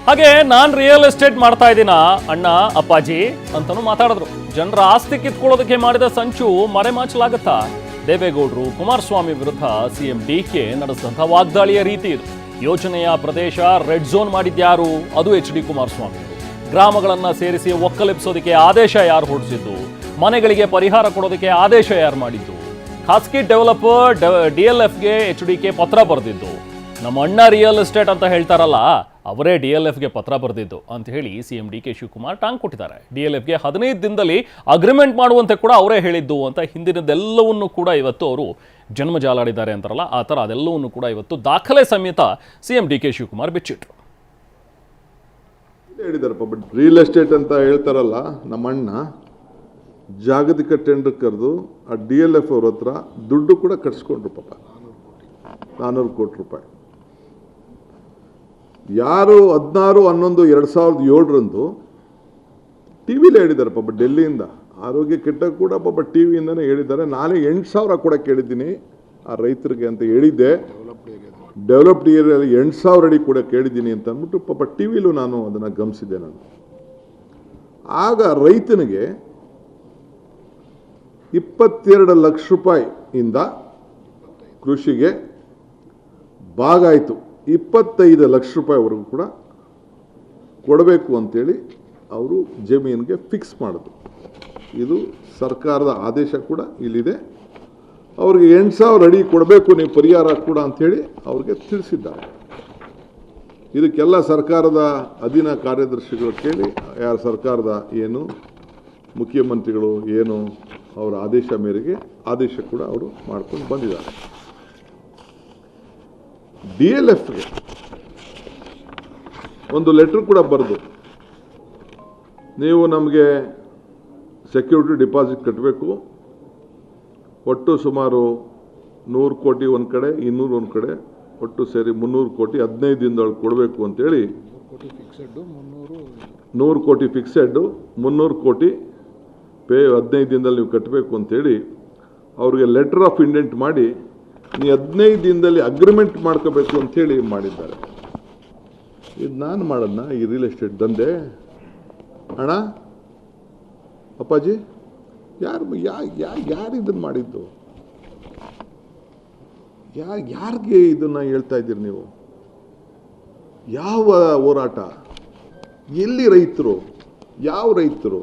ಹಾಗೆ ನಾನ್ real estate ಮಾಡ್ತಾ ಇದ್ದೀನ ಅಣ್ಣ ಅಪ್ಪಾಜಿ ಅಂತಾನು ಮಾತಾಡಿದ್ರು. ಜನರ ಆಸ್ತಿ ಕಿತ್ಕೊಳ್ಳೋದಕ್ಕೆ ಮಾಡಿದ ಸಂಚು ಮರೆಮಾಚಲಾಗತ್ತಾ? ದೇವೇಗೌಡರು ಕುಮಾರಸ್ವಾಮಿ ವಿರುದ್ಧ ಸಿಎಂ ಡಿಕೆ ನಡೆಸಿದಂತಹ ವಾಗ್ದಾಳಿಯ ರೀತಿ ಇದು. ಯೋಜನೆಯ ಪ್ರದೇಶ ರೆಡ್ ಝೋನ್ ಮಾಡಿದ್ಯಾರು? ಅದು ಎಚ್ ಡಿ ಕುಮಾರಸ್ವಾಮಿ. ಗ್ರಾಮಗಳನ್ನ ಸೇರಿಸಿ ಒಕ್ಕಲೆಬ್ಸೋದಕ್ಕೆ ಆದೇಶ ಯಾರು ಹೊರಡಿಸಿದ್ದು? ಮನೆಗಳಿಗೆ ಪರಿಹಾರ ಕೊಡೋದಕ್ಕೆ ಆದೇಶ ಯಾರು ಮಾಡಿದ್ದು? ಖಾಸಗಿ ಡೆವಲಪರ್ DLFಗೆ HDK ಪತ್ರ ಬರೆದಿದ್ದು. ನಮ್ಮ ಅಣ್ಣ ರಿಯಲ್ ಎಸ್ಟೇಟ್ ಅಂತ ಹೇಳ್ತಾರಲ್ಲ, ಅವರೇ DLFಗೆ ಪತ್ರ ಬರೆದಿದ್ದು ಅಂತ ಹೇಳಿ ಸಿಎಂ DK ಶಿವಕುಮಾರ್ ಟಾಂಗ್ ಕೊಟ್ಟಿದ್ದಾರೆ. DLFಗೆ 15 ದಿನದಲ್ಲಿ ಅಗ್ರಿಮೆಂಟ್ ಮಾಡುವಂತೆ ಕೂಡ ಅವರೇ ಹೇಳಿದ್ದು ಅಂತ ಹಿಂದಿನದೆಲ್ಲವನ್ನು ಕೂಡ ಇವತ್ತು ಅವರು ಜನ್ಮ ಜಾಲಾಡಿದ್ದಾರೆ ಅಂತಾರಲ್ಲ, ಆ ಥರ ಅದೆಲ್ಲವನ್ನು ಕೂಡ ಇವತ್ತು ದಾಖಲೆ ಸಮೇತ ಸಿಎಂ DK ಶಿವಕುಮಾರ್ ಬಿಚ್ಚಿಟ್ರು. ಹೇಳಿದಾರಪ್ಪ, ಬಟ್ ರಿಯಲ್ ಎಸ್ಟೇಟ್ ಅಂತ ಹೇಳ್ತಾರಲ್ಲ, ನಮ್ಮ ಅಣ್ಣ ಜಾಗತಿಕ ಟೆಂಡರ್ ಕರೆದು ಆ DLF ಅವ್ರ ಹತ್ರ ದುಡ್ಡು ಕೂಡ ಕಟ್ಸ್ಕೊಂಡ್ರು ಪಾಪ, 400 ಕೋಟಿ ರೂಪಾಯಿ. ಯಾರು 16/11/2007 ಟಿವಿಲೇ ಹೇಳಿದ್ದಾರೆ ಪಾಪ, ಡೆಲ್ಲಿಯಿಂದ ಆರೋಗ್ಯ ಕೆಟ್ಟ ಕೂಡ ಪಾಪ ಟಿವಿಯಿಂದನೇ ಹೇಳಿದ್ದಾರೆ. ನಾನೇ 8,000 ಕೂಡ ಕೇಳಿದ್ದೀನಿ ಆ ರೈತರಿಗೆ ಅಂತ ಹೇಳಿದ್ದೆ. ಡೆವಲಪ್ಡ್ ಏರಿಯಲ್ಲಿ 8,000 ಅಡಿ ಕೂಡ ಕೇಳಿದ್ದೀನಿ ಅಂತ ಅಂದ್ಬಿಟ್ಟು ಪಾಪ ಟಿವಿಲೂ ನಾನು ಅದನ್ನು ಗಮನಿಸಿದ್ದೆ. ನಾನು ಆಗ ರೈತನಿಗೆ 22 ಲಕ್ಷ ರೂಪಾಯಿಯಿಂದ ಕೃಷಿಗೆ ಭಾಗ ಆಯಿತು 25 ಲಕ್ಷ ರೂಪಾಯಿವರೆಗೂ ಕೂಡ ಕೊಡಬೇಕು ಅಂತೇಳಿ ಅವರು ಜಮೀನಿಗೆ ಫಿಕ್ಸ್ ಮಾಡಿದ್ರು. ಇದು ಸರ್ಕಾರದ ಆದೇಶ ಕೂಡ ಇಲ್ಲಿದೆ. ಅವ್ರಿಗೆ 8,000 ಅಡಿ ಕೊಡಬೇಕು ನೀವು ಪರಿಹಾರ ಕೂಡ ಅಂಥೇಳಿ ಅವ್ರಿಗೆ ತಿಳಿಸಿದ್ದಾರೆ. ಇದಕ್ಕೆಲ್ಲ ಸರ್ಕಾರದ ಅಧೀನ ಕಾರ್ಯದರ್ಶಿಗಳು ಕೇಳಿ ಯಾರ ಸರ್ಕಾರದ ಏನು ಮುಖ್ಯಮಂತ್ರಿಗಳು ಏನು ಅವರ ಆದೇಶ ಮೇರೆಗೆ ಆದೇಶ ಕೂಡ ಅವರು ಮಾಡ್ಕೊಂಡು ಬಂದಿದ್ದಾರೆ. DLFಗೆ ಒಂದು ಲೆಟ್ರ್ ಕೂಡ ಬರೆದು, ನೀವು ನಮಗೆ ಸೆಕ್ಯೂರಿಟಿ ಡಿಪಾಸಿಟ್ ಕಟ್ಟಬೇಕು, ಒಟ್ಟು ಸುಮಾರು 100 ಕೋಟಿ ಒಂದು ಕಡೆ, 200 ಒಂದು ಕಡೆ, ಒಟ್ಟು ಸೇರಿ 300 ಕೋಟಿ 15 ದಿನದೊಳಗೆ ಕೊಡಬೇಕು ಅಂತೇಳಿ, 100 ಕೋಟಿ ಫಿಕ್ಸೆಡ್ಡು 300 ಕೋಟಿ ಪೇ 15 ದಿನದಲ್ಲಿ ನೀವು ಕಟ್ಟಬೇಕು ಅಂತೇಳಿ ಅವ್ರಿಗೆ ಲೆಟರ್ ಆಫ್ ಇಂಡೆಂಟ್ ಮಾಡಿ ನೀವು 15 ದಿನದಲ್ಲಿ ಅಗ್ರಿಮೆಂಟ್ ಮಾಡ್ಕೋಬೇಕು ಅಂಥೇಳಿ ಮಾಡಿದ್ದಾರೆ. ಇದು ನಾನು ಮಾಡೋಣ ಈ ರಿಯಲ್ ಎಸ್ಟೇಟ್ ದಂಧೆ? ಅಣ್ಣ ಅಪ್ಪಾಜಿ, ಯಾರು ಇದನ್ನು ಮಾಡಿದ್ದು? ಯಾರಿಗೆ ಇದನ್ನು ಹೇಳ್ತಾ ಇದ್ದೀರಿ ನೀವು? ಯಾವ ಹೋರಾಟ? ಎಲ್ಲಿ ರೈತರು? ಯಾವ ರೈತರು?